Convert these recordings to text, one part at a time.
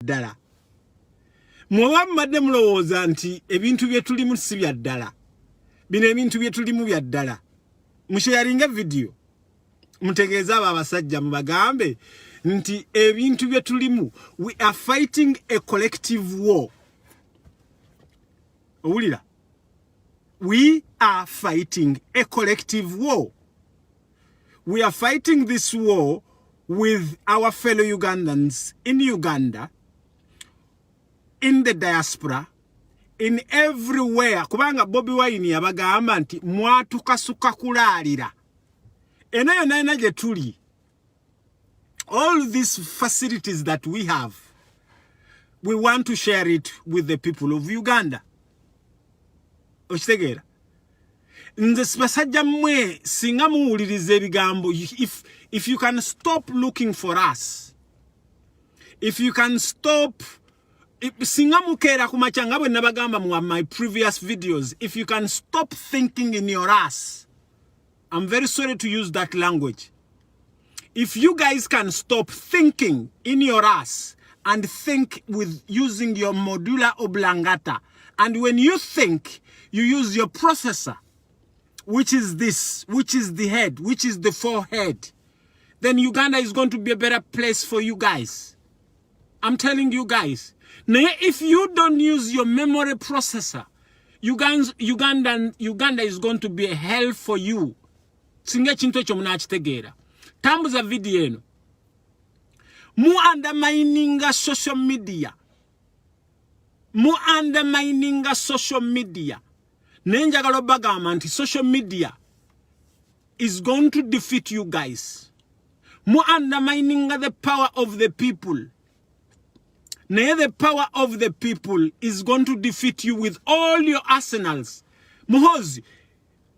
dala. Mwa madde mulowooza nti ebintu bye tulimu si bya ddala. Bino ebintu bye tulimu bya ddala. Musharinga video. Mutegeeza abasajja mubagambe nti ebintu bye tulimu, we are fighting a collective war. Owulira? We are fighting a collective war. We are fighting this war with our fellow Ugandans in Uganda, in the diaspora, in everywhere. Kubanga Bobi Wine yabagamba nti mwatukasuka kulalira. Enayo naina je tuli. All these facilities that we have, we want to share it with the people of Uganda. Ochitegera. Nze sibasajja mwe singa muwuliriza ebigambo, if you can stop looking for us, if you can stop singa mukera kumachanga bwe nabagamba mu my previous videos, if you can stop thinking in your ass, I'm very sorry to use that language. If you guys can stop thinking in your ass and think with using your medulla oblongata, and when you think, you use your processor, which is this, which is the head, which is the forehead, then Uganda is going to be a better place for you guys. I'm telling you guys. Now, if you don't use your memory processor, Uganda is going to be a hell for you. Singa chinto ekyo munakitegeera. Tambuza video eno. Mu undermining social media. Mu undermining social media. Nenjagala bagamba nti social media is going to defeat you guys. Mu undermining the power of the people. Now the power of the people is going to defeat you with all your arsenals. Muhozi,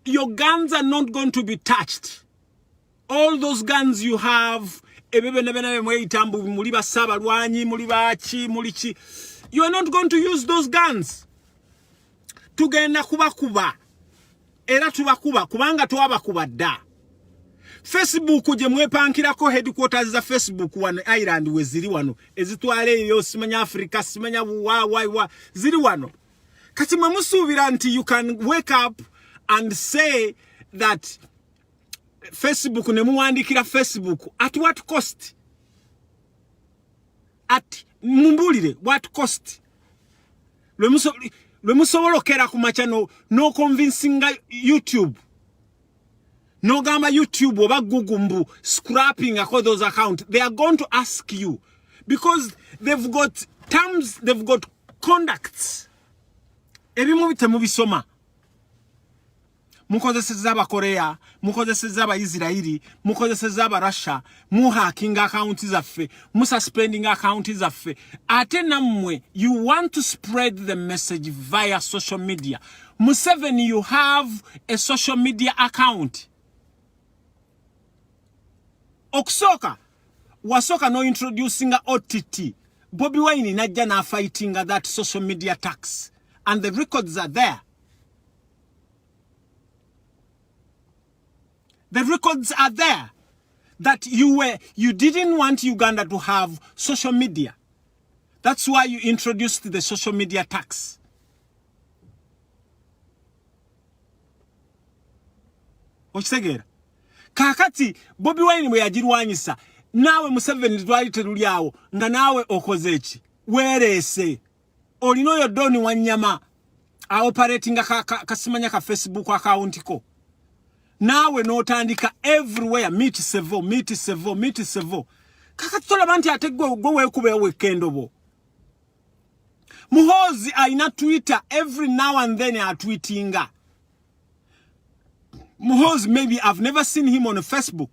your guns are not going to be touched. All those guns you have, you are not going to use those guns. Tugenda kubakuba. Era tubakuba kubanga tuwabakuba da. Facebook je mwepankirako headquarters za Facebook wano Ireland we ziri wano. Ezitwale yo simanya Africa simanya wa ziri wano. Kati mmusubira nti you can wake up and say that Facebook ne muwandikira Facebook at what cost? At mumbulire what cost? Lwe musobolokera ku machano no convincing YouTube. No gamba YouTube oba Google scrapping all those accounts. They are going to ask you because they've got terms, they've got conducts. Ebimu bitemubisoma. Mukozeseza aba Korea, mukozeseza aba Israeli, mukozeseza aba Russia, mu hacking accounts zaffe, mu suspending accounts zaffe. Ate namwe, you want to spread the message via social media. Museveni, you have a social media account. Okusoka, wasoka no introducing a OTT. Bobi Wine najja na fighting that social media tax. And the records are there. The records are there that you didn't want Uganda to have social media. That's why you introduced the social media tax. Okisegera. Kakati Bobi Wine mwe yagirwanyisa nawe Museveni twali terulyawo nga nawe okozeeki werese olino yo doni wanyama a operating kasimanya ka Facebook account ko nawe notandika everywhere meet sevo kakati tolaba ategwe wekube weekend bo Muhozi aina Twitter every now and then tweetinga. Muhozi, maybe I've never seen him on Facebook.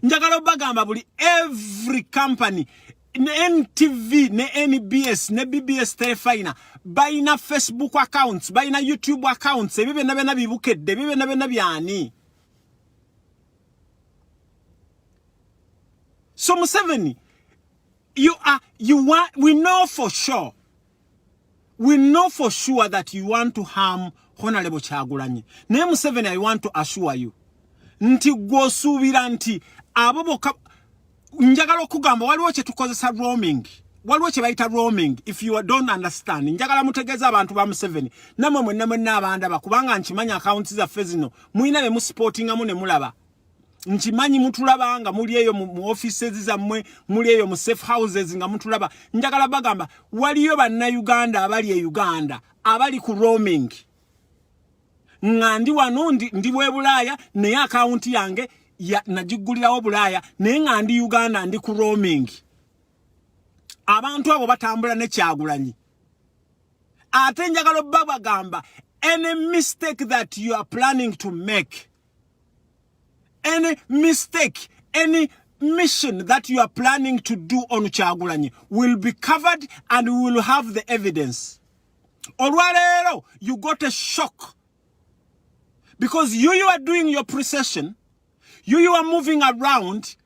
Njagala bagamba buli every company, ne NTV, ne NBS, ne BBS Telefina, baina Facebook accounts, baina YouTube accounts, ebibe na bibukedde, bibe na byani. So Museveni, we know for sure. We know for sure that you want to harm Honorable Kyagulanyi. Naye Museveni, I want to assure you. Nti gwosubira nti aboboka njagala okugamba waliwo kye tukozesa roaming. waliwo kye bayita roaming. If you don't understand, njagala mutegeeza abantu ba Museveni namwe mwenna n'abandaba kubanga nkimanya accounts zaffe zino mulina be mu supportingamu ne mulaba. Nchimanyi mutulaba nga muli eyo mu offices zammwe, muli eyo mu safe houses nga mutulaba. Njagala bagamba waliyo banna Uganda abali e Uganda abali ku roaming. Ngandi wano ndi bwe Bulaaya naye account yange najigulirawo Bulaaya naye ngandi Uganda ndi ku roaming. Abantu abo batambula ne Kyagulanyi. Ate njagala bagamba any mistake that you are planning to make, any mistake, any mission that you are planning to do on Kyagulanyi will be covered and we will have the evidence. Olwaleero, you got a shock. Because you are doing your procession, you are moving around,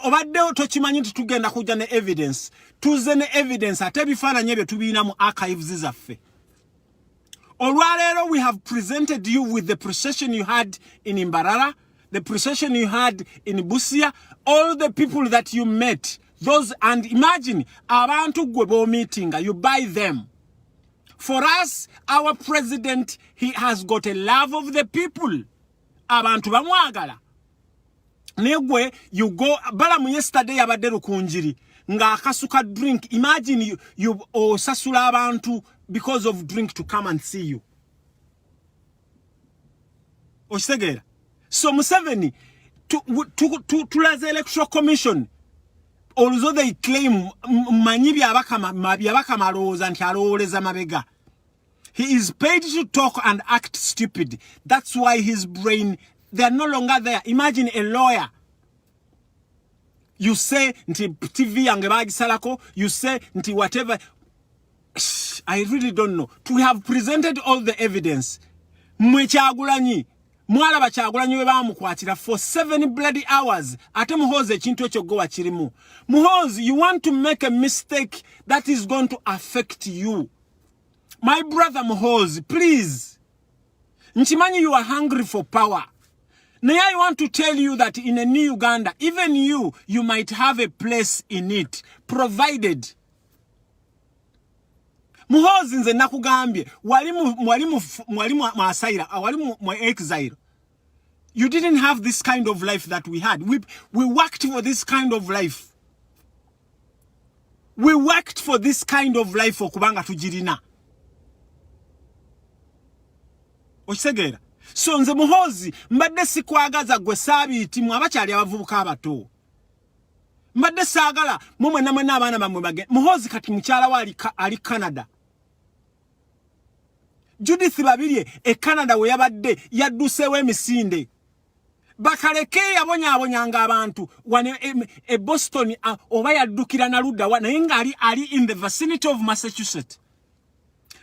obadde tokimanyi nti tugenda kujja ne evidence. Tuze ne evidence ate bifaananyi ebyo tubiina mu archives zaffe. Olwaleero, we have presented you with the procession you had in Mbarara, the procession you had in Busia, all the people that you met, those, and imagine, abantu gwe bo meeting, you buy them. For us, our president, he has got a love of the people. Abantu bamwagala. Negwe, you go, balamu yesterday abadde Rukunjiri, nga akasuka drink, imagine you osasula abantu because of drink to come and see you. Ostegera. So Museveni, to the electoral commission, although they claim manyibi abakama roza and alowoleza mabega, he is paid to talk and act stupid. That's why his brain, they are no longer there. Imagine a lawyer. You say nti TV angebagi salako, you say nti whatever. I really don't know. We have presented all the evidence. Mwe Kyagulanyi, mwalaba Kyagulanyi we bamukwatira for 7 bloody hours. Ate Muhoozi ekintu ekyo go wakirimu. Muhoozi, you want to make a mistake that is going to affect you. My brother Muhoozi, please. Nchimanyi, you are hungry for power. Now I want to tell you that in a new Uganda, even you might have a place in it, provided. Muhoozi nze nakugambye, walimu masaira, walimu exile. You didn't have this kind of life that we had. We worked for this kind of life. We worked for this kind of life for kubanga tujirina. Okitegeera? So nze Muhoozi mbadde sikwagaza gwe saabiti mu abakyali abavubuka abato. Mbadde saagala mumwe namwe n'abaana bamwe bagende. Muhoozi kati mukyala wa ali Canada. Judith Babirye Canada we yabadde yadduseewo emisinde. Bakaleke yabonyaabonyanga abantu wane Boston oba yaddukira na ludda naye nga ali in the vicinity of Massachusetts.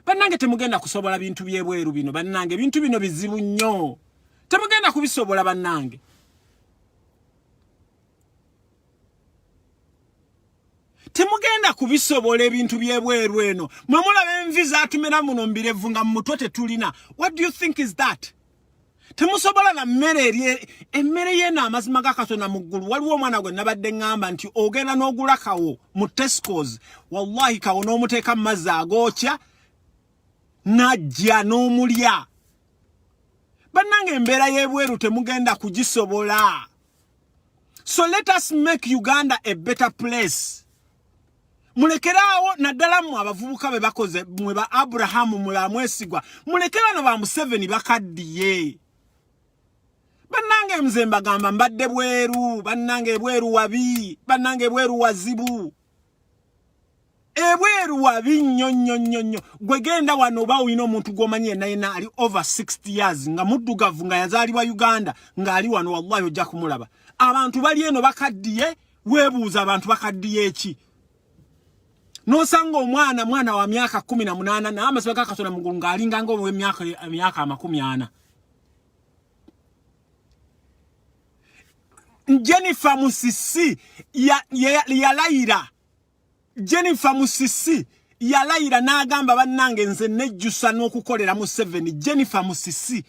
Bannange temugenda kusobola bintu byebweru bino bannange, bintu bino bizibu nnyo. Temugenda kubisobola bannange. Temugenda kubisobola ebintu byebweru eno. Mwe mulaba envi zaatumira muno mbirevu nga mutwe tetulina. What do you think is that? Temusobola na emmere yena amazima ga Katonda mu ggulu. Waliwo omwana gwe nabadde ngamba nti ogenda n'ogula kawo mu Tesco's. Wallahi kawo n'omuteeka mu mazzi agookya najja n'omulya. Bannange embeera y'ebweru temugenda kugisobola. So let us make Uganda a better place. Mulekerawo naddala mu abavubuka be bakoze mwe ba Abrahamu mwe amwesigwa. Mulekera no ba Museveni bakaddiye. Bannange mzemba gamba mbadde bweru, bannange bweru wabi, bannange bweru wazibu. Ebweru wabi nnyo. Gwe genda wano ba wino omuntu gwomanyi yenna ali over 60 years nga muddugavu nga yazaalibwa Uganda nga ali wano wallahi ojja kumulaba. Abantu bali eno bakaddiye, weebuuza abantu bakaddiye eki. Nosanga omwana wa myaka 18 na amasiba ga Katonda mu ggulu ng'alinga ng'owe myaka 40. Jennifer Musisi yalayira. Jennifer Musisi yalayira n'agamba bannange nze nejjusa n'okukolera Museveni. Jennifer Musisi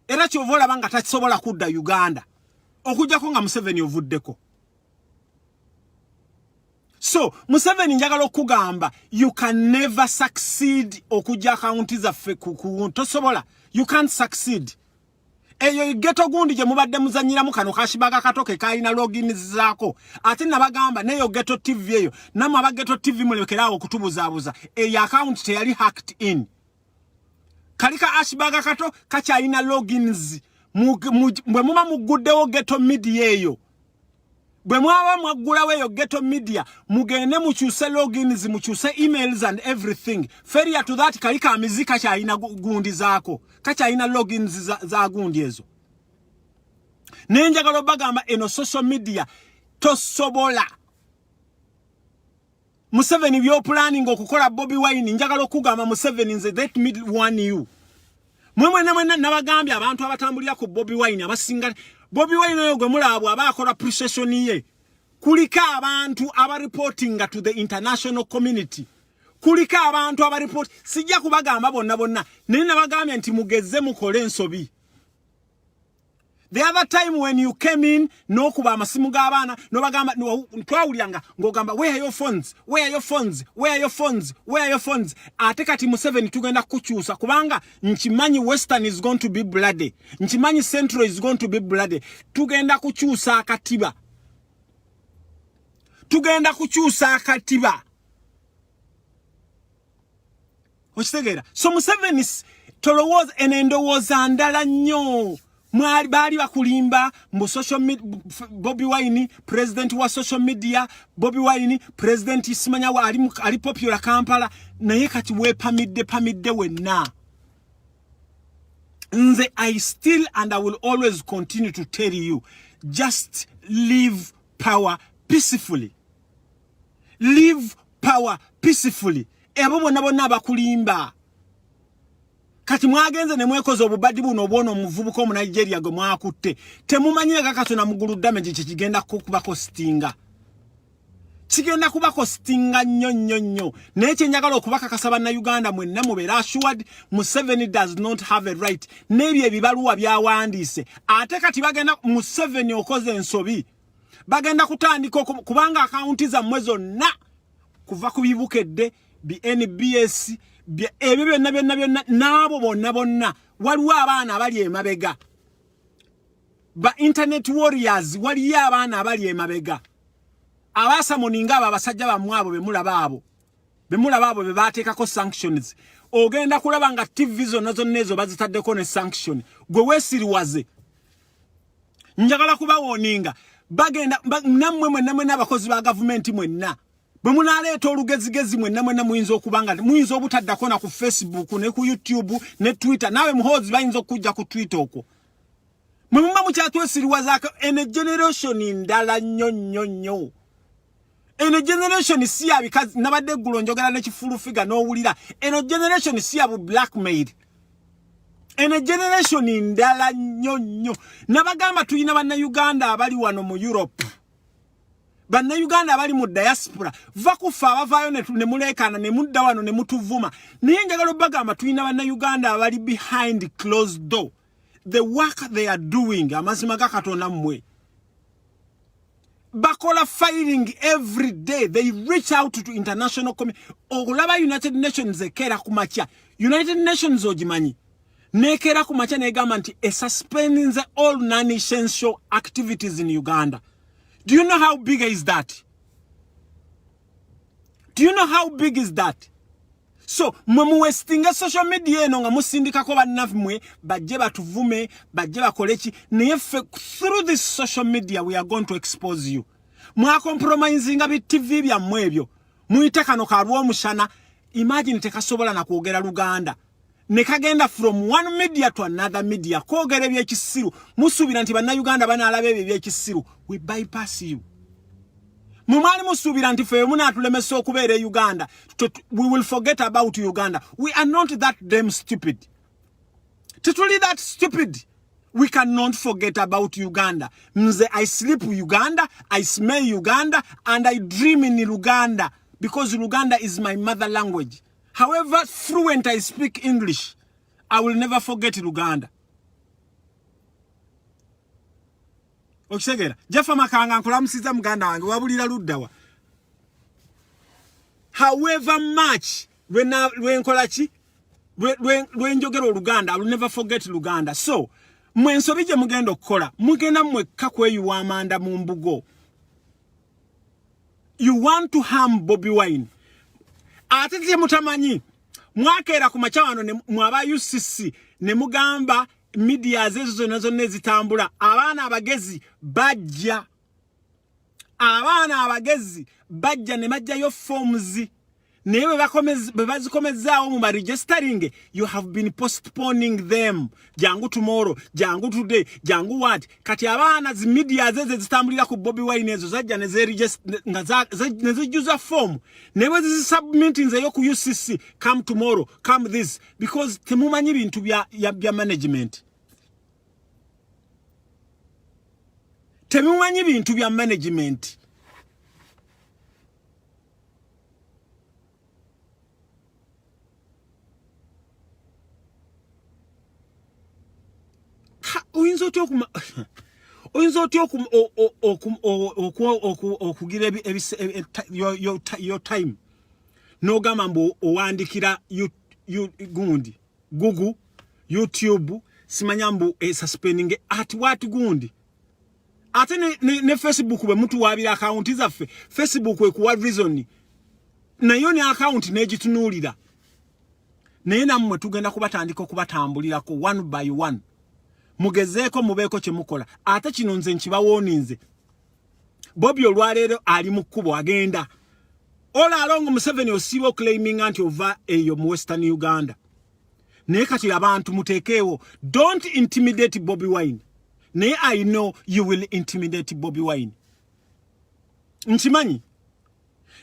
era kyovola banga takisobola kudda Uganda okujjako nga Museveni ovuddeko. So Museveni njagala okugamba you can never succeed okujja account zaffe tosobola. You can't succeed. Eyo ghetto gundi je mubadde muzanyiramu kano kashibaga katoke kaina login zaako ate nabagamba neyo ghetto TV eyo namwe aba ghetto TV mulekerawo kutubuzabuza eyo account teyali hacked in kalika ashibaga kato kachaina logins bwe muba muguddewo ghetto media eyo bwe mwaba mwagulawo eyo ghetto media mugende mukyuse logins mukyuse emails and everything failure to that kalika amizika chaina gundi zaako kachaina logins za gundi ezo nenjagala bagamba eno social media tosobola Museveni byo planning okukola Bobi Wine njagala okugamba Museveni nze that mid one you mwemwe nabagambye abantu abatambulira ku Bobi Wine abasinga Bobi Wine oyo gwe mulabo abakola procession ye kulika abantu aba reporting to the international community kulika abantu aba report sijja kubagamba bonna nene nabagambye nti mugezze mukole ensobi. The other time when you came in no kuba amasimu g'abaana no bagamba twawulyanga ngogamba where are your phones ate kati Museveni tugenda kukyusa kubanga nkimanyi western is going to be bloody nkimanyi central is going to be bloody tugenda kukyusa akatiba okitegera so Museveni tolowooza enendowooza ndala nnyo mwali bali bakulimba mu social media Bobi Wine president wa social media Bobi Wine president isimanya wa ali popular Kampala naye kati we pamidde wenna nze I still and I will always continue to tell you just leave power peacefully ebo bonna bakulimba kati mwagenze ne mwekozo obubadi buno obwono omuvubuko mu Nigeria gwe mwakutte temumanyira kakato na mugulu damage kigenda kubako stinga nnyo neche njagala okubaka kasaba na Uganda mwenna mubera assured Museveni does not have a right nebye bibaluwa byawandise ate kati bagenda Museveni okoze ensobi bagenda kutandika kubanga akaunti za mwezo na kuva kubibukedde BNBS ebyo byonna nabo bonna waliwo abaana abali emabega ba internet warriors waliyo abaana abali emabega abasamoninga abasajja bamwabo bemulaba abo bebateekako sanctions ogenda kulaba nga TV zonna ezo bazitaddeko ne sanction gwe weesiriwaze njagala kubawoninga bagenda namwe n'abakozi ba gavumenti mwenna bwe munaleeta olugezigezi mwenna muyinza okubanga muyinza obutaddako na ku Facebook ne ku YouTube ne Twitter nawe muhozi bayinza okujja ku Twitter okwo mwe mumba mukyatwesiriwazaako ene generation ndala nnyo eno generation si abikazi nabadde ggulo njogera n'ekifulufiga n'owulira eno generation si abu blackmail eno generation ndala nnyo nabagamba tulina banna Uganda abali wano mu Europe banna Uganda abali mu diaspora vakufa abavaayo ne mulekana ne mudda wano ne mutuvuma naye njagala bagamba tulina banna Uganda abali behind closed door the work they are doing amazima ga Katonda mmwe bakola fighting every day they reach out to international community okulaba United Nations ekera kumacha United Nations ogimanyi nekera kumacha negamba nti suspending all non-essential activities in Uganda. Do you know how big is that? So mwe westinga social media eno nga musindikako bannafumwe bajje batuvume bajje bakoleki naye through this social media we are going to expose you. Mwa compromising abi TV byammwe ebyo muyite kano kalwo omushana imagine tekasobola na kwogera Luganda ne kagenda from one media to another media kwogera ebyekisiru musubira nti banna Uganda banaalaba ebyekisiru we bypass you. Mumali musubira nti fe muna atulemesa okubeera Uganda we will forget about Uganda. We are not that damn stupid. Tituli that stupid. We cannot forget about Uganda. Mze I sleep Uganda, I smell Uganda, and I dream in Uganda because Uganda is my mother language. However fluent I speak English, I will never forget Uganda. Okisegera Jaffa Makanga nkulamusiza muganda wange wabulira luddawa however much when njogera Luganda, I will never forget Luganda. So mwensobije mugenda okukola mugenda mwekka kweyuwa amanda mu mbugo. You want to harm Bobi Wine. Ate tye mutamanyi mwakeera ku machawano ne mwaba UCC ne mugamba media zezo zonna zitambula abaana abagezi bajja ne majjayo forms newe bazikomezaawo mu registering. You have been postponing them. Jangu tomorrow, jangu today, jangu what. Kati abaana zi media zeze zitambulira ku Bobi Wine ezo zajja ne zijuza form. Newe zi submitting zeyo ku UCC. Come tomorrow, come this. Because temumanyi bintu bya management. Temumanyi bintu bya management. okugira your time no gamba mbo owandikira gundi Google YouTube simanya mbo suspending at what gundi ate ne Facebook bwe mtu wabira account zaffe Facebook ekuwa reason nayo ne account nejitunulira naye namwe tugenda kubatandika okubatambulirako one by one. Mugezeeko mubeeko kye mukola ate kino nze nkibawoninze. Bobi olwaleero ali mu kkubo agenda all along Museveni osiiba claiming anti over eyo mu Western Uganda. Naye kati abantu muteekeewo, don't intimidate Bobi Wine. Naye I know you will intimidate Bobi Wine. Nkimanyi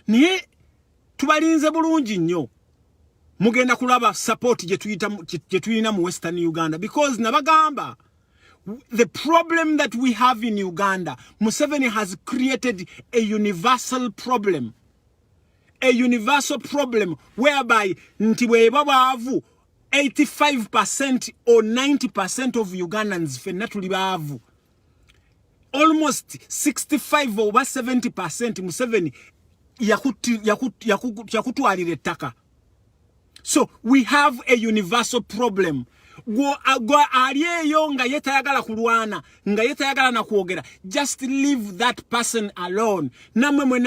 naye tubalinze bulungi nnyo. Mugenda kulaba support je tuyina mu Western Uganda because nabagamba the problem that we have in Uganda, Museveni has created a universal problem. A universal problem whereby nti bwebabaavu 85% or 90% of Ugandans fenna tuli baavu. Almost 65 or 70% Museveni yakutwalira ettaka. So we have a universal problem. Go aliyeyo nga yetayagala kulwana, nga yetayagala na kuogera. Just leave that person alone. Namwe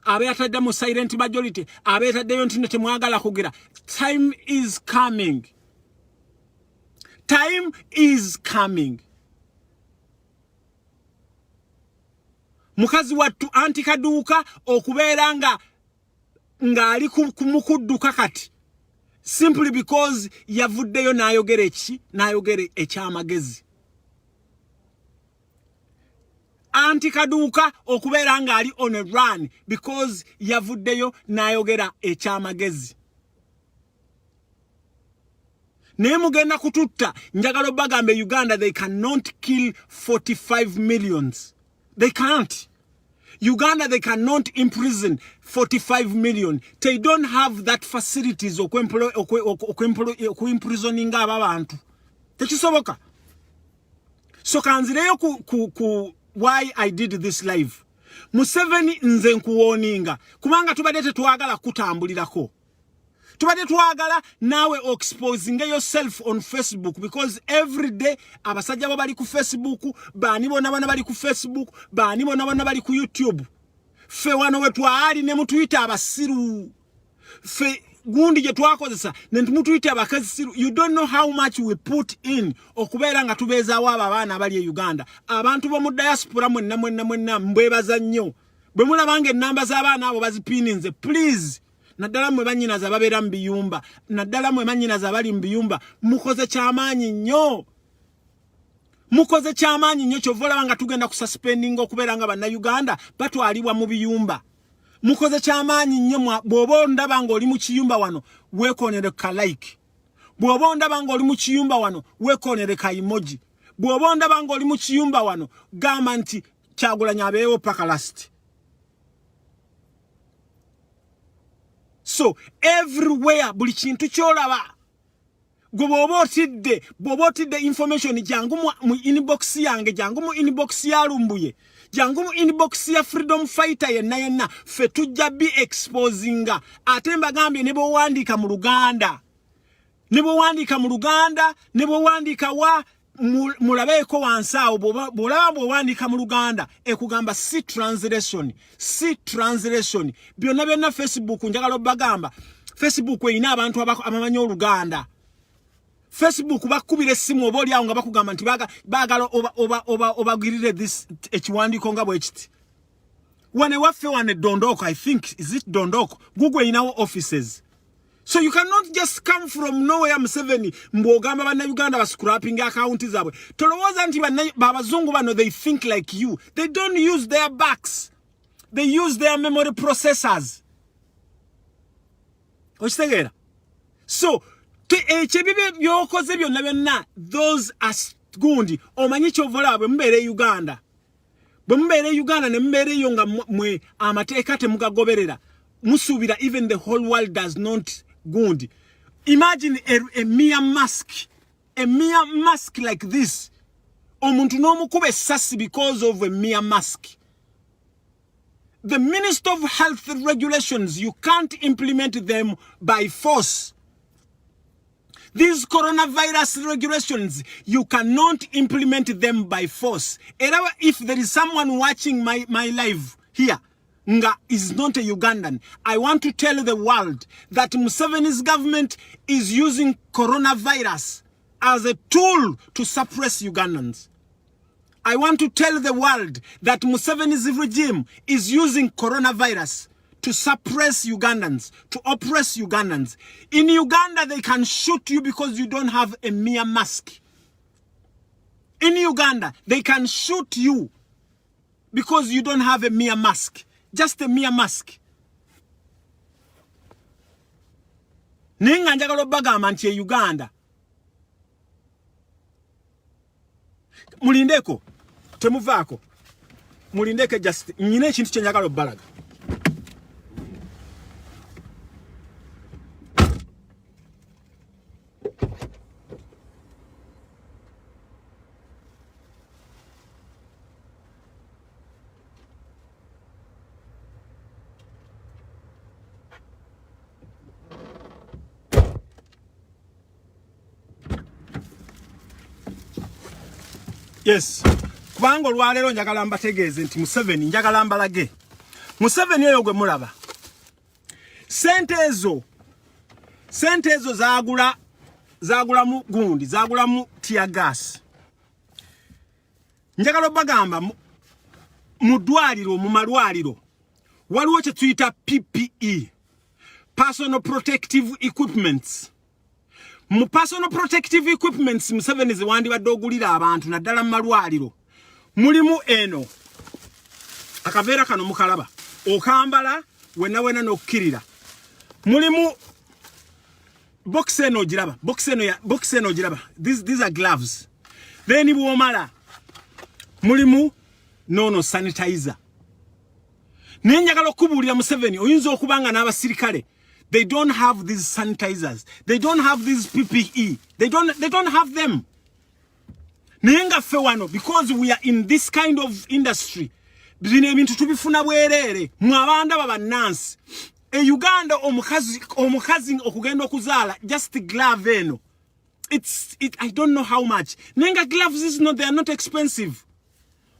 abe atadde mu silent majority, abe atadde ntine temwagala kugera. Time is coming. Time is coming. Mukazi wattu antikaduuka okubeera nga ali kumukudduka kati. Simply because yavuddeyo n'ayogera ekyamagezi. Antikaduuka okubeera nga ali on a run because yavuddeyo n'ayogera ekyamagezi. Naye mugenda kututta njagala bagambe Uganda they cannot kill 45 millions. They can't. Uganda, they cannot imprison 45 million. They don't have that facilities or imprisoning abantu. Tekisoboka. So kanzireyo why I did this live. Museveni nze nkuwoninga. Kubanga tubadde twagala kutambulirako. Tubadde twagala nawe exposing yourself on Facebook because every day abasajja bali ku Facebook, bani bona bali ku Facebook, bani bona bali ku YouTube. Fe wano wetu ali ne mutuyita abasiru. Fe gundi je twakozesa ne mutuyita abakasiru. You don't know how much we put in okubeera nga tubeeza waba abaana bali e Uganda. Abantu bo mu diaspora mwenna mbwebaza nnyo. Bwe mulabanga ennamba z'abaana abo bazipininze, please. Naddala mwe banyinaza babeera mu biyumba, naddala mwe banyinaza bali mu biyumba, mukoze kyamaanyi nnyo. Mukoze kyamaanyi nnyo kyova olaba nga tugenda kususpendinga okubeera nga bannayuganda batwalibwa mu biyumba. Mukoze kyamaanyi nnyo bw'oba ondaba ng'oli mu kiyumba wano weekoonere ka like. Bw'oba ondaba ng'oli mu kiyumba wano weekoonere ka emoji. Bw'oba ondaba ng'oli mu kiyumba wano gamba nti Kyagulanyi abeewo paka last. So everywhere buli kintu kyolaba bw'oba otidde information jangu mu inbox yange, jangu mu inbox ya Lumbuye, jangu inbox ya freedom fighter yenna fe tujja bi exposinga ate mbagambye nebo wandika mu Luganda nebo wandika wa mulabeko wansaawo bolaba wandika mu Luganda ekugamba si translation byonna Facebook njagala bagamba Facebook ina abantu abamanyi Oluganda Facebook bakubira essimu oba oli awo nga bakugamba nti bagala obagirire this ekiwandiiko nga bwe kiti wane waffe wane Dondoko I think is it Dondoko Google in our offices so you cannot just come from nowhere Museveni mbogamba bana Uganda ba scrapping account zabwe tolowooza nti babazungu bano they think like you they don't use their backs they use their memory processors okitegeera so ekibibe byokoze byonna those are gundi omanyi kyovola bwe mbere Uganda ne mbere yo nga mwe amateeka temugagoberera musubira even the whole world does not gundi imagine a mere mask like this omuntu n'omukuba essasi because of a mere mask. The Minister of Health regulations, you can't implement them by force. These coronavirus regulations, you cannot implement them by force. If there is someone watching my live here, nga is not a Ugandan, I want to tell the world that Museveni's government is using coronavirus as a tool to suppress Ugandans. I want to tell the world that Museveni's regime is using coronavirus to suppress Ugandans, to oppress Ugandans. In Uganda, they can shoot you because you don't have a mere mask. In Uganda, they can shoot you because you don't have a mere mask. Just a mere mask. Ninga njagalo bagamba nti Uganda. Mulindeko. Temuvako. Mulindeke just nyine ekintu kye njagala obbalaga. Yes. Kubango lwalero njagala mbategeeze nti Museveni njagala mbalage. Museveni oyo gwe mulaba. Sente ezo zagula mu gundi, zagula mu tear gas. Njagala bagamba mu ddwaliro mu malwaliro waliwo kye tuyita PPE, personal protective equipments. Mu personal protective equipments Museveni ziwandibadde ogulira abantu naddala mu malwaliro. Mulimu eno akaveera kano mukalaba okambala wena n'okkirira. Mulimu box eno giraba, box eno giraba. These are gloves. Then bwomala mulimu nono sanitizer. Nenjagala okubuulira Museveni oyinza okubanga n'abasirikale they don't have these sanitizers. They don't have these PPE. They don't have them. Nenga fewano because we are in this kind of industry. Bine ebintu tubifuna bwerere mwabanda baba nurse. Uganda omukazi okugenda okuzaala just glove eno. I don't know how much. Nenga gloves they are not expensive.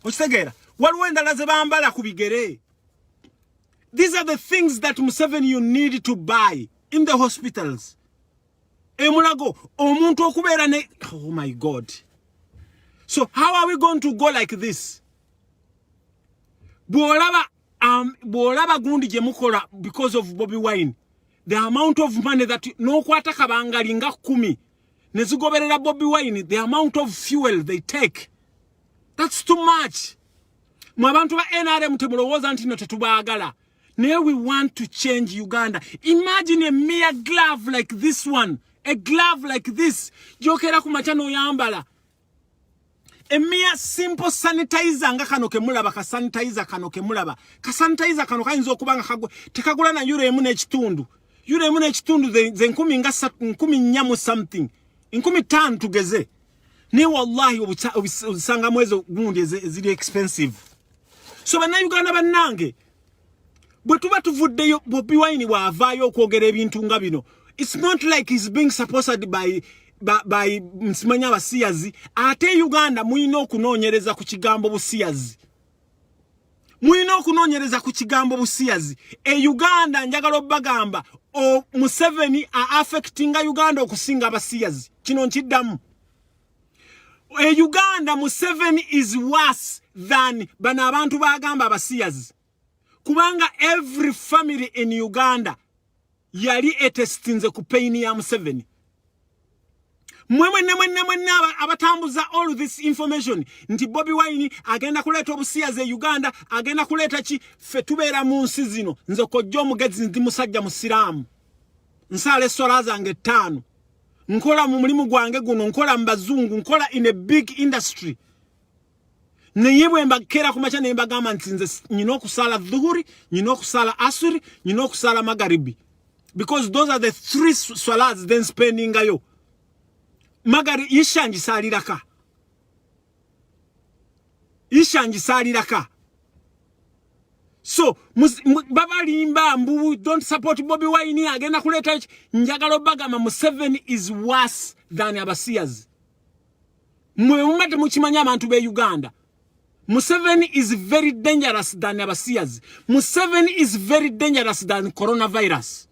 Okitegera. Waliwo endala ze bambala ku bigere. These are the things that Museveni you need to buy in the hospitals. Emulago, omuntu okubeera ne oh my God. So how are we going to go like this? Bolaba gundi je mukola because of Bobi Wine. The amount of money that no kwata kabangali nga 10 nezigoberera Bobi Wine, the amount of fuel they take. That's too much. Mwabantu ba NRM temulowooza nti no tetubaagala. Now we want to change Uganda. Imagine a mere glove like this one. A glove like this. Jokera kumachano yambala. A mere simple sanitizer nga kano kemulaba ka sanitizer kano kemulaba. Ka sanitizer kano kayinza okubanga kagwe tekagula na euro emu n'ekitundu. Euro emu n'ekitundu ze 14 something. 15 tugeze. Ne wallahi obusanga mwezo gundi ziri expensive. So bannayuganda bannange bwe tuba tuvuddeyo Bobi Wine bw'avaayo okwogera ebintu nga bino, it's not like he's being supported by nsimanya abasiyazi. Ate Uganda muyina okunoonyereza ku kigambo busiyazi. Muyina okunoonyereza ku kigambo busiyazi. Uganda njagala obbagamba Museveni affectinga Uganda okusinga abasiyazi. Kino nkiddamu. Uganda Museveni is worse than bana abantu bagamba abasiyazi. Kubanga every family in Uganda yali etestinze ku pain ya Museveni. Mwemwe abatambuza all this information nti Bobi Wine agenda kuleta obusiyazi Uganda, agenda kuleta ki fe tubeera mu nsi zino nze kojja omugezi ndi musajja musiramu nsale sola zange 5 nkola mu mulimu gwange guno, nkola mbazungu, nkola in a big industry. Niyibwe mbakera kumacha ne mbagamba nti nze nyina okusala dhuhuri, nyina okusala asuri, nyina okusala magaribi, because those are the 3 swalahs then spending ayo. Magari ishanji saliraka. Ishanji saliraka. So baba limba mbu don't support Bobi Wine agenda kuleta njagalo bagama Museveni is worse than abasiyazi. Mwemate mukimanya abantu be Uganda. Museveni is very dangerous than abasiyazi. Museveni is very dangerous than coronavirus.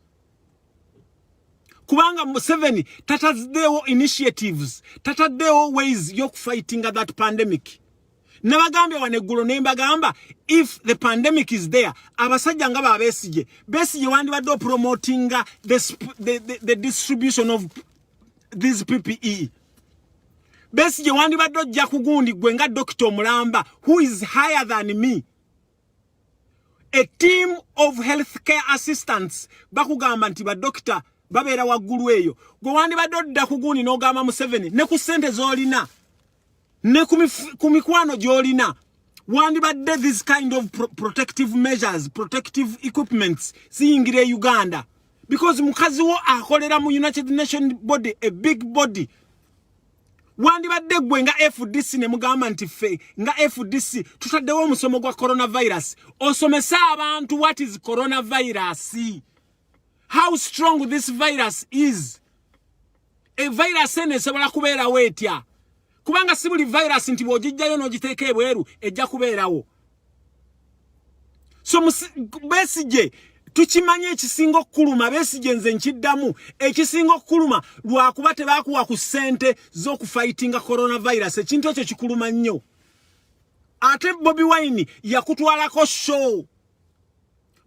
Kubanga Museveni tataddewo initiatives, tataddewo ways yok fighting that pandemic. Nabagambye waneggulo ne mbagamba if the pandemic is there, abasajja nga babesije wandibadde promoting the distribution of these PPE. Besije wandibadde ojja kugundi gwe nga Dr. Mulamba who is higher than me. A team of healthcare assistants bakugamba nti ba doctor babera waggulu eyo. Gwe wandibadde odda kugundi n'ogamba Museveni ne ku ssente z'olina ne ku mikwano gy'olina wandibadde this kind of protective measures, protective equipments siyingira Uganda, because mukazi wo akolera mu United Nations body, a big body. Wandibadde gwe nga FDC ne mugamba nti fe nga FDC tutaddewo omusomo gwa coronavirus osomesa abantu what is coronavirus, how strong this virus is. A virus ene sobola kubeera wetya, kubanga si buli virus nti bw'ogijjayo n'ogiteeka ebweru ejja kubeerawo. So Besigye tukimanye ekisinga okukuluma, Besigye nze nkiddamu ekisinga okukuluma lwakuba tebakuwa ku ssente z'okufightinga coronavirus, ekintu ekyo kikuluma nnyo. Ate Bobi Wine yakutwalako show.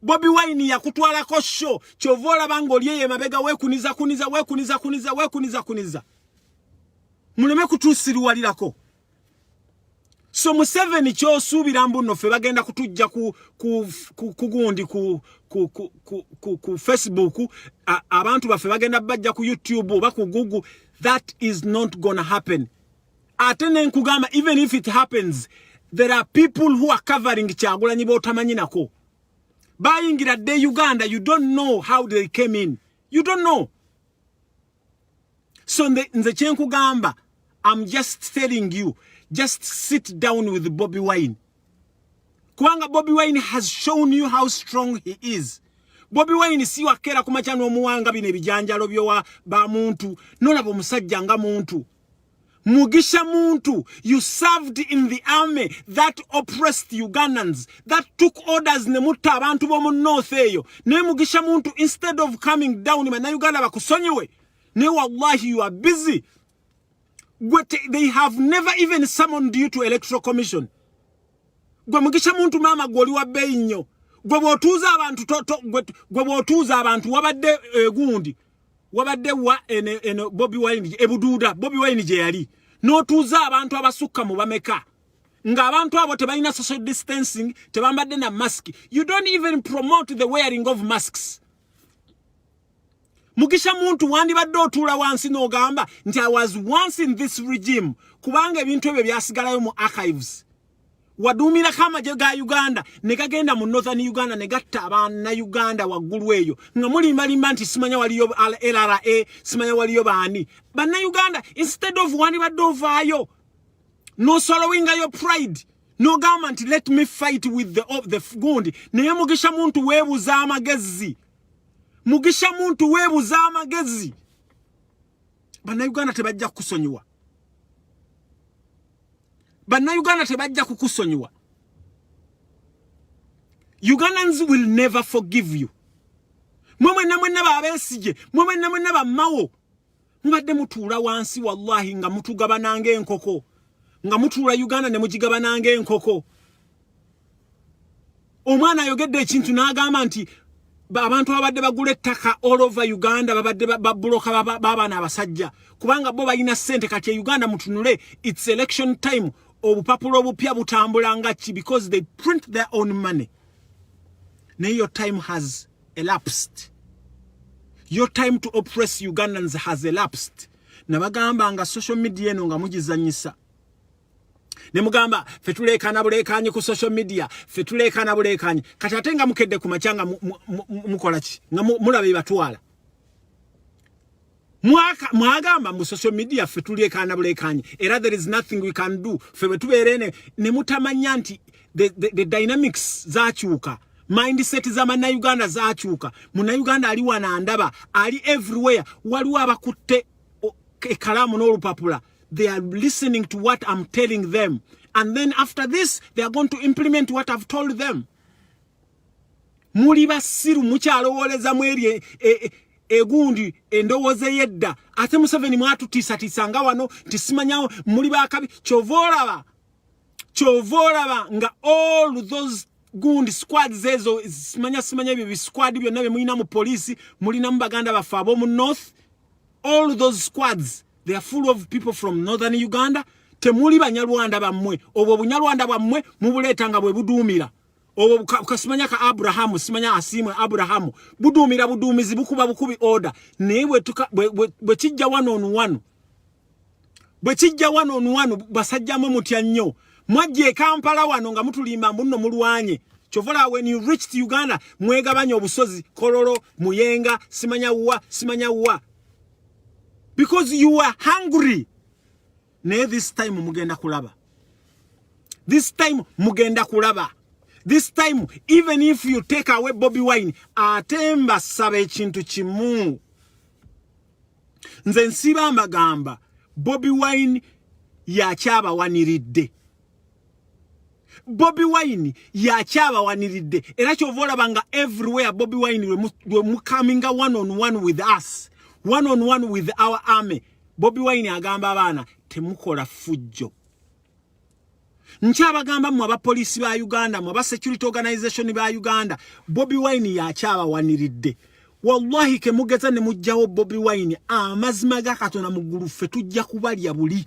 Bobi Wine yakutwalako show. Kyova olaba ng'oli eyo emabega weekuniza. Muleme kutuusiriwalirako. So Museveni ky'osuubira mbuno ffe bagenda kutujja kugundi ku Facebook, abantu baffe bagenda bajja ku YouTube oba ku Google. That is not gonna happen. Ate ne nkugamba, even if it happens, there are people who are covering Kyagulanyi b'otamanyi nako. Bayingira de Uganda, you don't know how they came in. You don't know. So nze kyenkugamba, I'm just telling you, just sit down with Bobi Wine. Kubanga Bobi Wine has shown you how strong he is. Bobi Wine si wakera kumacha n'omuwanga bino ebijanjalo byo ba muntu, nolaba omusajja nga muntu. Mugisha muntu, you served in the army that oppressed Ugandans, that took orders ne mutta abantu bo mu north eyo. Ne Mugisha muntu, instead of coming down na Uganda bakusonyiwe, ne wallahi you are busy. They have never even summoned you to electoral commission. Gwe Mugisha muntu mama gwoli wa beyi nnyo. Gwe bw'otuuza abantu wabadde gundi. Wabadde wa eno Bobi Wine ebuduuda Bobi Wine gye yali. N'otuuza abantu abasukka mu bameka. Nga abantu abo tebalina social distancing, tebambadde na mask. You don't even promote the wearing of masks. Mugisha muntu wandibadde otuula wansi n'ogamba nti I was once in this regime, kubanga ebintu ebyo byasigalayo mu archives. Wadumira kama ga Uganda ne gagenda mu Northern Uganda ne gatta abaana Uganda waggulu eyo nga mulimba nti simanya waliyo LRA, simanya waliyo baani banna Uganda. Instead of wandibadde ovaayo no swallowing your pride No government let me fight with the gundi. Naye mugisha muntu webuza amagezi. Mugisha muntu webuza amagezi. Bannayuganda tebajja kukusonyiwa. Bannayuganda tebajja kukusonyiwa. Ugandans will never forgive you. Mwe namwe babesije, mwe namwe bamawo. Mubadde mutuula wansi wallahi nga mutugabananga enkoko. Nga mutuula Uganda ne mugigabananga enkoko. Omwana ayogedde ekintu n'agamba nti abantu abadde bagula ettaka all over Uganda babadde babuloka babana abasajja. Kubanga bo balina ssente kati Uganda mutunule it's election time. Obupapulo obupya butambulanga ki because they print their own money. Now your time has elapsed. Your time to oppress Ugandans has elapsed. Nabagamba nga social media eno nga mugizanyisa. Nemugamba fetulekana bulekanye ku social media, fetulekana bulekanye. Kati ate nga mukedde ku machanga mukola ki? Nga mulabe batwala. Mwagamba mu social media fetulekana bulekanye. Era there is nothing we can do. Febe tuberene ne mutamanya nti the dynamics zachuka. Mindset za Uganda zachuka. Muna Uganda ali wana andaba, ali everywhere. Waliwo abakutte ekalamu n'olupapula. They are listening to what I'm telling them. And then after this, they are going to implement what I've told them. Muli basiru mukyalowoleza mweri egundi endowooza yedda. Ate Museveni mwatutiisa nga wano tisimanya muli bakabi chovolaba nga all those gundi squads ezo simanya ebyo squad byonna bye mulina mu police mulina mu baganda bafa abo mu north. All those squads they are full of people from northern Uganda. Temuli banyalwanda bammwe obwo bunyalwanda bwammwe mubuletanga bwe buduumira obwo kasimanya ka Abrahamu simanya asimwe Abrahamu buduumira buduumizi bukuba bukubi order newe bwe kijja one on one basajjamu mutya nnyo mwajje Kampala wano nga mutulimba mbuno mulwanye chovola when you reach Uganda mwegabanya obusozi Kololo Muyenga simanya uwa because you are hungry. This time mugenda kulaba. This time even if you take away Bobi Wine atemba sabe ekintu kimu. Nze nsiba mbagamba Bobi Wine yakyabawaniridde. Bobi Wine yakyabawaniridde. Era kyovola banga everywhere Bobi Wine we coming one on one with us. One on one with our army. Bobi Wine agamba abana temukola fujjo. Nkyabagamba mu abapolisi ba Uganda, mu security organization ba Uganda, Bobi Wine yakyabawaniridde. Wallahi ke mugeza ne mujjawo Bobi Wine amazima ga Katonda mugulu ffe tujja kubalya buli.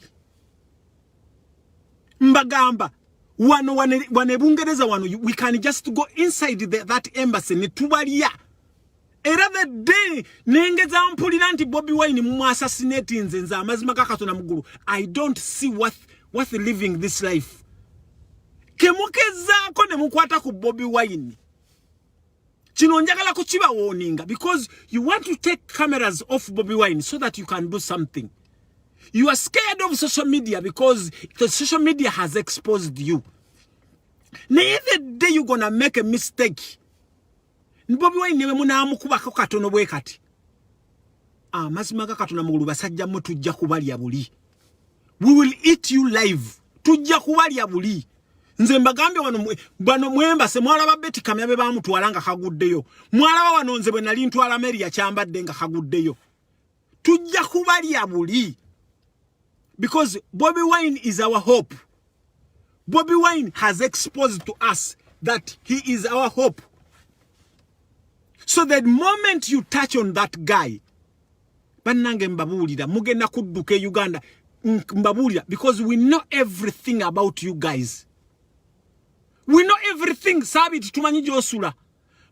Mbagamba wane Bungereza wano we can just go inside that embassy ne tubalya. Era the day nengeza mpulira nti Bobi Wine mu assassinate nze amazima ga Katonda mugulu. I don't see worth living this life. Kemukezako ne mukwata ku Bobi Wine. Kino njagala kuchiba warninga because you want to take cameras off Bobi Wine so that you can do something. You are scared of social media because the social media has exposed you. Now the day you're gonna make a mistake, Bobi Wine newe munamukuba ko katono bwe kati. Mazima ga Katonda mugulu basajja mu tujja kubalya buli. We will eat you live. Tujja kubalya buli. Nze mbagambe wano mwemba se mwala babeti kamyabe bamutwalanga kaguddeyo. Mwala wano nze bwe nali ntwala meri ya kyambadde nga kaguddeyo. Tujja kubalya buli. Because Bobi Wine is our hope. Bobi Wine has exposed to us that he is our hope. So the moment you touch on that guy, banange mbabulira mugenda kudduka Uganda mbabulira because we know everything about you guys. We know everything. Sabi tumanyi josula.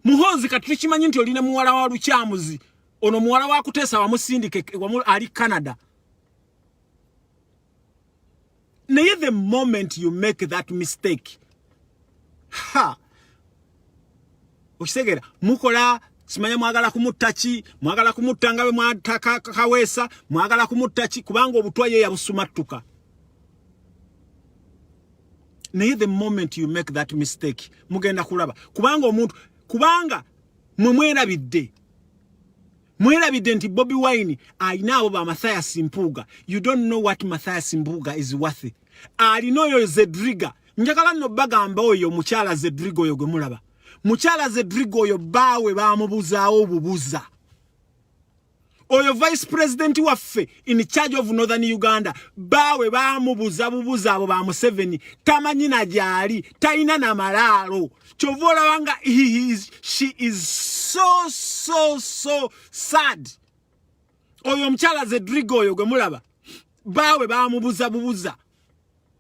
Muhozi katuchimanyi nti olina muwala wa Lukyamuzi. Ono muwala wa kutesa wa musindike ali Canada. Now the moment you make that mistake, Okisegera mukola simanya mwagala kumutachi, mwagala kumutanga be mwataka kawesa, mwagala kumutachi kubanga obutwaye yabusumatuka. naye the moment you make that mistake mugenda kulaba kubanga omuntu kubanga mwerabidde nti Bobi Wine alina abo ba Mathias Mpuuga. You don't know what Mathias Mpuuga is worth. Alina oyo Zedriga. Njagala nno bagamba oyo mukyala Zedriga oyo gwe mulaba. Mukyala Zedriga oyo baawe bamubuzaawo obubuza. Oyo vice president waffe in charge of northern Uganda baawe bamubuza bubuza abo ba Museveni tamanyi na gyali taina na malaalo chovola wanga she is so sad. Oyo mchala Zedrigo oyo gwe mulaba baawe bamubuza bubuza.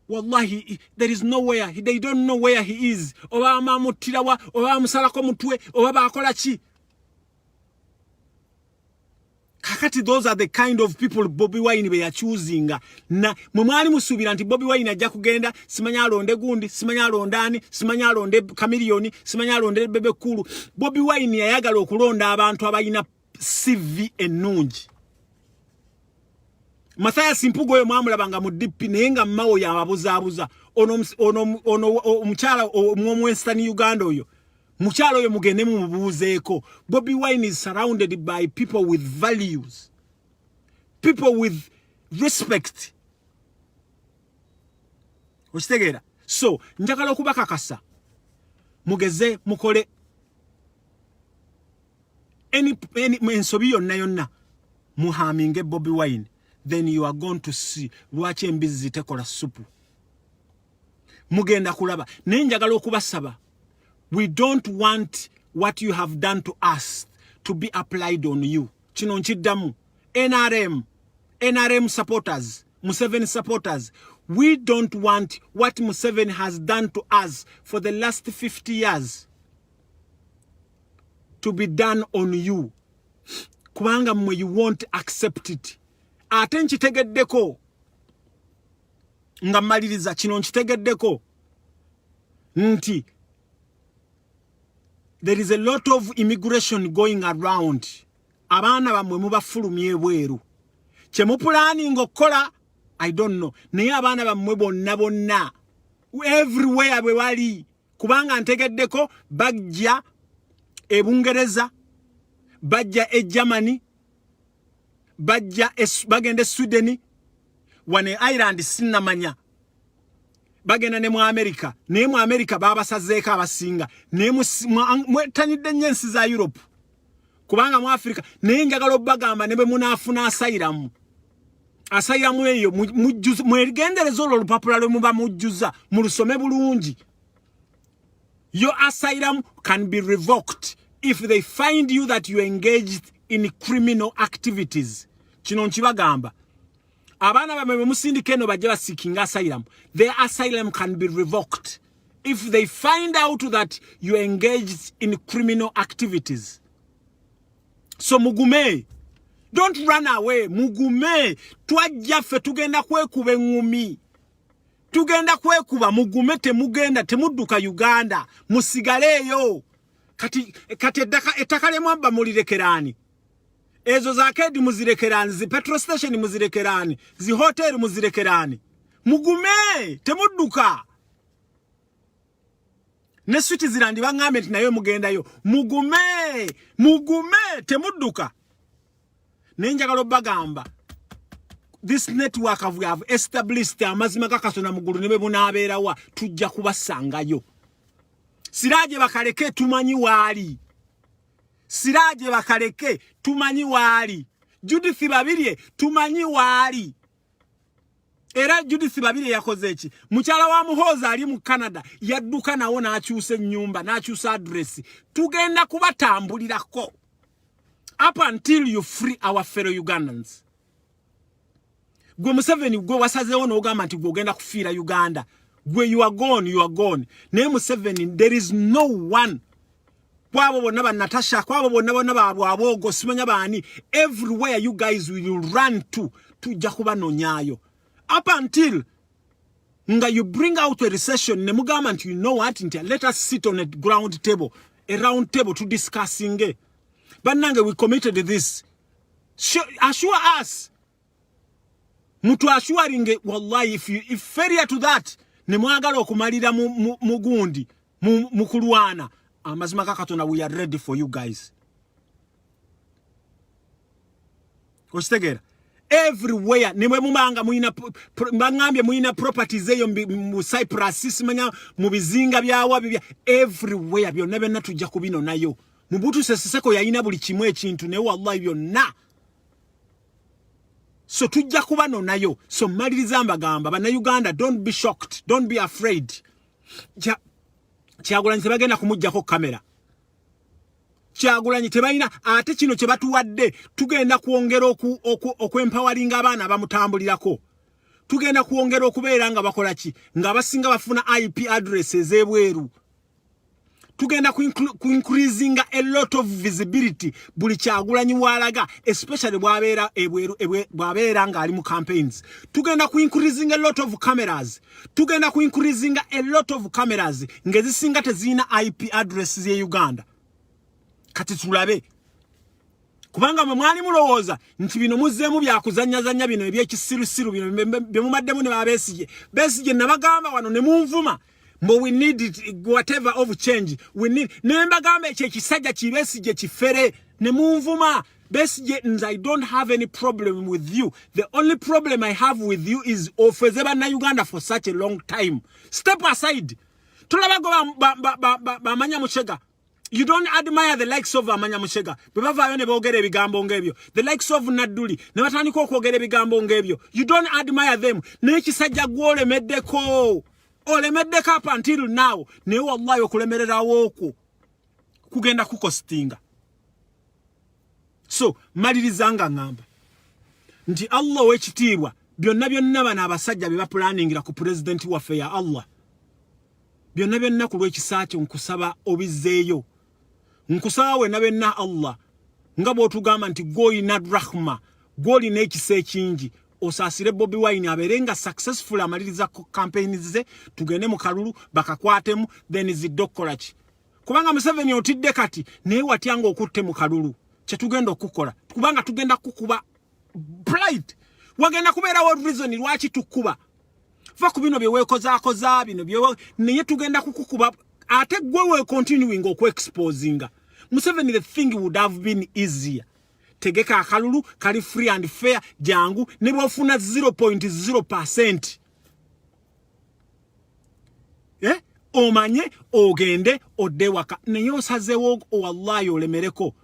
Wallahi there is nowhere, they don't know where he is. Oba mamutirawa oba musalako mutwe oba bakola ki. Kakati those are the kind of people Bobi Wine be are choosing. Na mwali musubira nti Bobi Wine ajja kugenda simanya alonde gundi, simanya alondani, simanya alonde kamilioni, simanya alonde bebe kulu. Bobi Wine yayagala okulonda abantu abayina CV ennungi. Mathias Mpuuga oyo mwamulabanga mu DP naye nga mmawo yababuzabuza. Ono mukyala omw'Western Uganda oyo. Mukyalo oyo mugende mumubuuzeeko. Bobi Wine is surrounded by people with values, people with respect. Okitegeera? So njagala okubakakasa mugeze mukole ensobi yonna muhaminge Bobi Wine, then you are going to see lwaki embizi zitekola supu. Mugenda kulaba naye njagala okubasaba. We don't want what you have done to us to be applied on you. Kino nchiddamu. NRM supporters, Museveni supporters. We don't want what Museveni has done to us for the last 50 years to be done on you. Kubanga mwe you won't accept it. Ate nchitegeddeko. Nga maliriza kino nchitegeddeko. Nti. There is a lot of immigration going around. Abana bamwe mubafulumye ebweru. Kye mupulaninga okukola, I don't know. Naye abaana bamwe bonna everywhere bwe bali. Kubanga ntegeddeko bajja e Bungereza, bajja e Germany, bagenda Sweden, wane Ireland sinnamanya. Bagenda ne mu America, ne mu America babasazeeka abasinga, ne mwetanidde nyensi za Europe. Kubanga mu Africa ne njagala obagamba ne be munafuna asayiramu. Asayiramu eyo mwegendereza olupapula lwe muba mujjuza mu lusome bulungi. Your asylum can be revoked if they find you that you engaged in criminal activities. Kino nkibagamba. Abana bamwe musindike eno bajja basikinga asylum. Their asylum can be revoked if they find out that you engaged in criminal activities. So mugume. Don't run away. Mugume. Twajja ffe tugenda kwekuba engumi. Tugenda kwekuba mugume temugenda temudduka Uganda. Musigaleeyo. Kati ettaka lye mwabba mulirekerani. Ezo za kedi muzirekerani, zi petrol station muzirekerani, zi hotel muzirekerani. Mugume temudduka. Ne switi zirandi bangambe nayo mugendayo. Mugume temudduka. Nenjagala bagamba. This network we have established amazima kakasona mugulu nebe bunabeerawa tujja kubasangayo. Siraje bakaleke tumanyi wali. Siraje bakaleke tumanyi wali. Judith Babirye tumanyi wali. Era Judith Babirye yakoze eki. Mukyala wa Muhoza ali mu Canada yadduka nawo n'akyusa nyumba n'akyusa address. Tugenda kubatambulirako up until you free our fellow Ugandans. Gwe Museveni gwe wasazeewo n'ogamba nti gwe ogenda kufiira Uganda. Gwe you are gone, you are gone. Naye Museveni, there is no one. Kwabo bonna ba Natasha, kwabo bonna ba Abogo, simanya bani. Everywhere you guys will run to tujja kubanonyayo. Up until nga you bring out a recession, ne mugamba nti you know what, let us sit on a round table to discussing it. But nange we committed this. Assure us. Mutu assuring wallahi if failure to that, ne mwagala okumalira mugundi mukulwana amazima kakatona we are ready for you guys. Ochitegera everywhere nimwe mumanga muina mbangambye muina properties eyo mu Cyprus simanya mu bizinga byawa bibya everywhere byonna byonna tujja kubino nayo mubutu seseko yayina buli kimwe ekintu ne wallahi byonna so tujja kubano nayo so maliriza mbagamba bana Uganda don't be shocked, don't be afraid. Kyagulanyi tebagenda kumujjako kamera. Kyagulanyi tebalina ate kino kye batuwadde tugenda kuongera okwempowering abaana abamutambulirako. Tugenda kuongera okubeera nga bakola ki nga basinga bafuna IP addresses ebweru. Tugenda ku increasing a lot of visibility buli Kyagulanyi walaga especially bwabeera ebweru bwabeera nga ali mu campaigns. Tugenda ku increasing a lot of cameras. Tugenda ku increasing a lot of cameras ngezisinga tezina IP addresses ye Uganda. Kati tulabe kubanga mwe mwali mulowooza nti bino muzzemu byakuzanyazanya bino ebyekisirusiru bino byemumaddemu ne Besigye nabagamba wano ne munvuma but we need it, whatever of change we need nembagamba ekisajja Besigye kifere ne munvuma Besigye I don't have any problem with you. The only problem I have with you is ofeze bana Uganda for such a long time. Step aside. Tulabago bamanya muchega. You don't admire the likes of Amanya Mushega. Bebava ne bogere bigambo ngebyo. The likes of Naduli. Ne batandika okwogera bigambo ngebyo. You don't admire them. N'ekisajja gwole meddeko. Ole meddeko up until now. Ne wallahi okulemerera woko. Kugenda kukostinga. So, malirizanga ngamba. Nti Allah wekitiibwa. Byonna bana abasajja be baplaningira ku president waffe ya Allah. Byonna ku lw'ekisaakyo nkusaba obizeeyo. Nkusawe nabenna Allah nga bw'otugamba nti gw'olina rahma gw'olina ekisa ekingi osasire Bobi Wine aberenga successful amaliriza campaigns ze tugende mu kalulu bakakwatemu then zidokkola ki kubanga Museveni otidde kati naye watyanga okutte mu kalulu kye tugenda okukola kubanga tugenda kukuba pride wagenda kubeerawo reason lwaki tukuba fa ku bino byeweekozaakoza bino naye tugenda kukukuba ate gwe continuing okwe-exposing. Museveni, the thing would have been easier. Tegeka akalulu, kali free and fair, jangu, nebo ofuna 0.0%. Omanye, ogende, odewaka. Neyo sazewo, wallahi olemereko.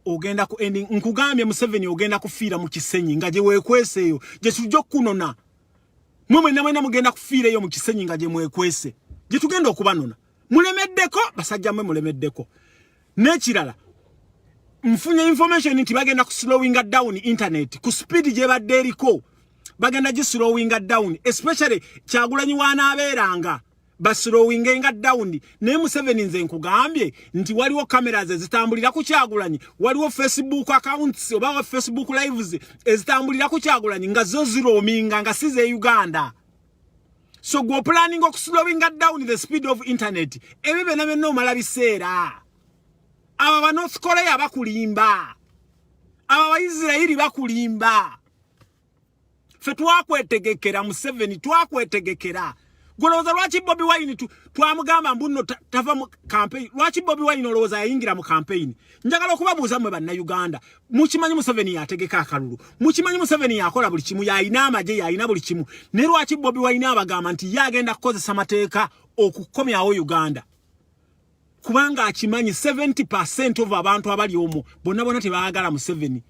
Ogenda ku ending. Nkugambye Museveni ogenda kufiira mu Kisenyi. Nga je wekwese yo. Je tujo kunona. Mwena mugenda kufiira yo mu Kisenyi nga je mwekwese. Je tugenda okubanona. Mulemeddeko basajja mwe mulemeddeko nekirala mfunye information nti bagenda ku slowing down internet ku speed je badde eriko bagenda ji slowing down especially Kyagulanyi wana aberanga ba slowing down ne Museveni nze nkugambye nti waliwo cameras ezitambulira ku Kyagulanyi waliwo Facebook accounts oba Facebook lives ezitambulira ku Kyagulanyi nga zo zirominga nga size Uganda. So go planning of slowing down the speed of internet. Ebibe na bino mala biseera. Aba North Korea bakulimba. Aba Israeli bakulimba. Fe twakwetegekera Museveni twakwetegekera. Goloza lwaki Bobi Wine twamugamba mbuno tava mu campaign. Lwaki Bobi Wine olowooza yayingira mu campaign. Njagala okubabuuza mwe banna Uganda. Mukimanyi Museveni yategeka akalulu. Mukimanyi Museveni yakola buli kimu yayina amaje yayina buli kimu. Ne lwaki Bobi Wine abagamba nti yagenda kukozesa amateeka okukomyawo Uganda. Kubanga akimanyi 70% of abantu abali omwo bonna tebaagala Museveni.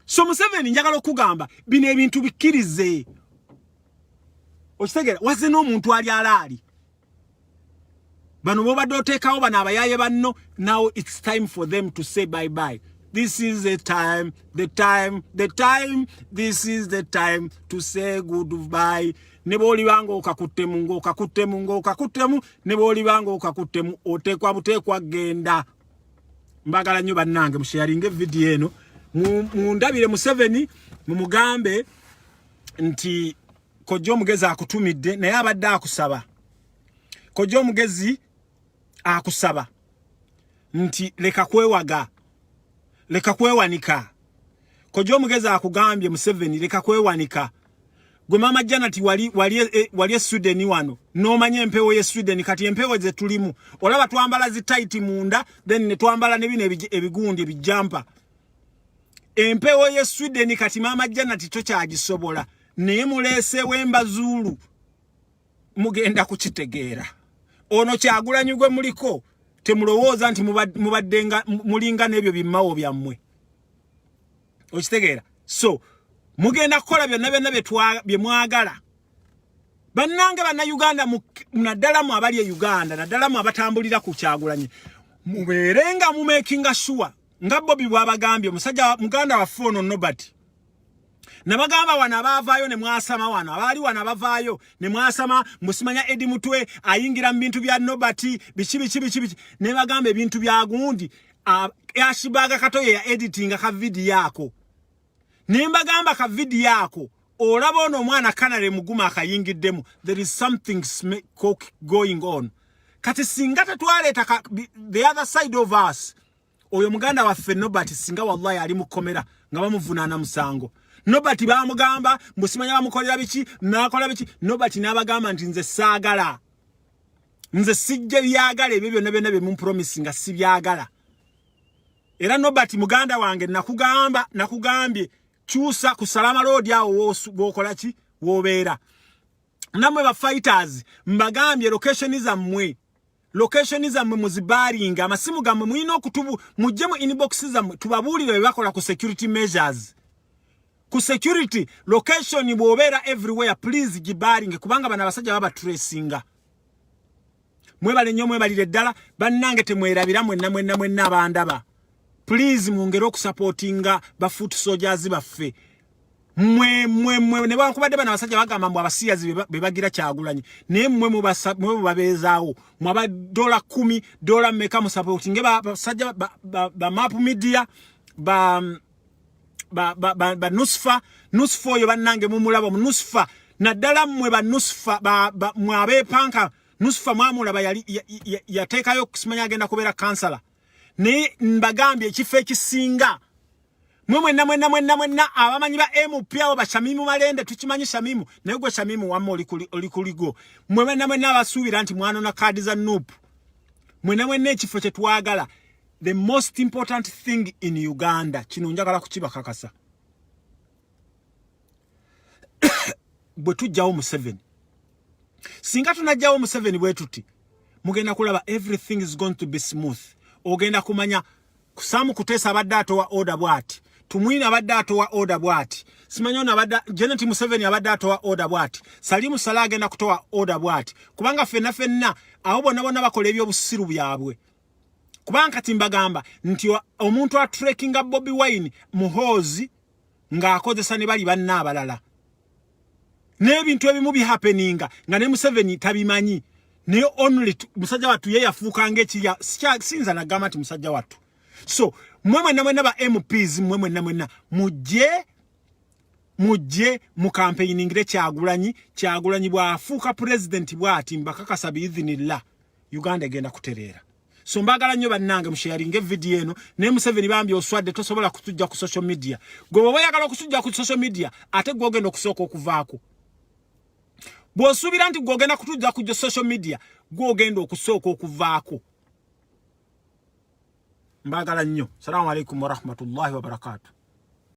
So Museveni njagala okugamba bino ebintu bikkirize. Okitegera waze n'omuntu ali alaali. Bano bobadde oteekawo bano abayaye banno. Now it's time for them to say bye bye. This is the time. This is the time to say goodbye. Neboli bango okakuttemu neboli bango okakuttemu oteekwa genda. Mbagala nnyo bannange musharinge video eno mundabire Museveni mumugambe nti Kojja omugezi akutumidde naye abadde akusaba. Kojja omugezi akusaba nti leka kwewanika. Kojja omugezi akugambye Museveni leka kwewanika. gwe mama Janati wali Sweden wano nomanye empewo ye Sweden kati empewo ze tulimu olaba twambala zi tight munda then ne twambala ne bino ebigundi ebijampa empewo ye Sweden kati mama Janati to kyagisobola ne mulese wemba zulu mugenda kukitegeera ono Kyagulanyi gwe muliko temulowooza nti mubaddenga mulinga nebyo bimawo byammwe okitegeera so mugenda kukola byonna bye mwagala bannange banna Uganda naddala mu abali Uganda naddala mu abatambulira ku Kyagulanyi mubeerenga mu making sure nga Bobi bwabagambye musajja muganda wa fono nobody nabagamba wana abavaayo ne mwasama wana abali wana abavaayo ne mwasama musimanya Edi Mutwe ayingira mu bintu bya nobody bichi ne bagamba ebintu bya gundi yashibaga katoye ya editing ka video yako nimba gamba ka video yako olaba ono mwana kanale muguma akayingiddemu there is something going on kati singa tatwaleta the other side of us oyo muganda waffe nobody singa wallahi ali mukomera nga bamuvunana musango nobody bamugamba musimanya bamukolera biki nakola biki nobody nabagamba nti nze saagala nze sijje byagala ebyo byonna bye mumpromise nga si byagala era nobody muganda wange nakugambye chusa ku Salama Road awo wokola ki wobeera namwe ba fighters mbagambye location zammwe muzibaringa amasimu gammwe muyina okutubu mujje mu inbox zammwe tubabuulire bye bakola ku security measures ku security location bwobeera everywhere please gibaringe kubanga bana basajja baba tracinga mwebale nnyo mwebalire ddala bannange temwerabira mwenna abandaba please mungero okusupportinga ba foot soldiers baffe mwe ne bakubadde bana basajja bagamba mbu abasiyazi bebagira Kyagulanyi naye mwe babeezaawo mwaba $10 dola mmeka mu supporting basajja ba map media ba nusfa oyo bannange mumulaba mu nusfa naddala mmwe ba nusfa mwabe panka nusfa mwamulaba yateekayo kusimanya agenda kubeera kansala ne mbagambye ekifo ekisinga mwenna abamanyi ba MP abo bashamimu malende tukimanyi shamimu naye gwe shamimu wamma oli kuligo mwenna abasuubira nti mwanona kaadi za nupu mwenna ekifo kye twagala the most important thing in Uganda kino njagala kukibakakasa bwe tujjawo Museveni singa tunajjawo Museveni bwe tuti mugenda kulaba everything is going to be smooth ogenda kumanya kusamu kutesa abadde atowa order bwati tumwina abadde atowa order bwati simanyo na abadde Gavumenti Museveni abadde atowa order bwati Salimu Sala agenda kutowa order bwati kubanga fenna aho bonna bakola ebyobusiru byabwe kubanga timbagamba nti omuntu a trekkinga Bobi Wine muhozi nga akozesa ne bali banna abalala n'ebintu ebimu bihappeninga nga ne Museveni tabimanyi ne only musajja watu ye yafuuka ng'ekirya sinza na gama ti musajja watu so mwenna ba MPs mwenna mujje mu campaigningire Kyagulanyi bwafuuka president bwati mbakakasa biidhinillah Uganda egenda kutereera so mbagala nnyo bannange musharinge video eno ne Museveni bambi oswadde tosobola kutujja ku social media gwe oyagala okusujja ku social media ate gwe ogenda okusooka okuvaako bw'osuubira nti gwe ogenda kutujja ku social media gwe ogenda okusooka okuvaako mbagala nnyo. Assalamu alaikum wa rahmatullahi wa barakatuh.